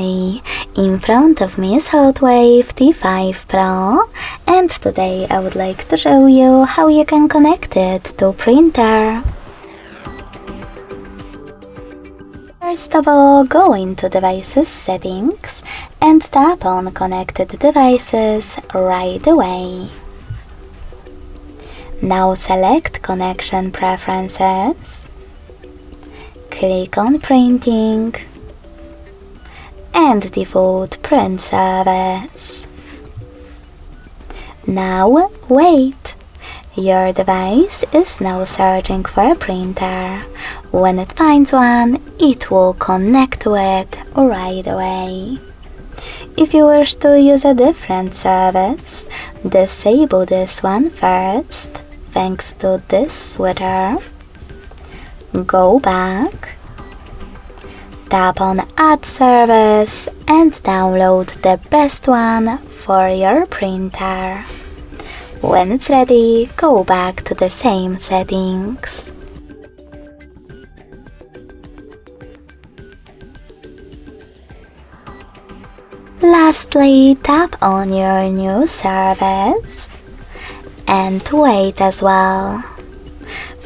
Hi! In front of me is Hotwav T5 Pro, and today I would like to show you how you can connect it to printer. First of all, go into Devices Settings and tap on Connected Devices right away. Now select Connection Preferences, click on Printing, and default print service. Now wait. Your device is now searching for a printer. When it finds one, it will connect to it right away. If you wish to use a different service, disable this one first, thanks to this switcher. Go back, tap on Add Service and download the best one for your printer. When it's ready, go back to the same settings. Lastly, tap on your new service and wait as well.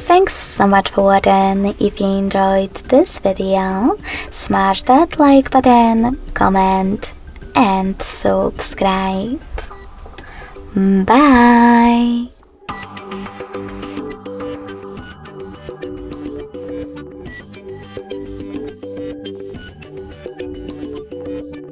Thanks so much for watching. If you enjoyed this video, smash that like button, comment and subscribe. Bye!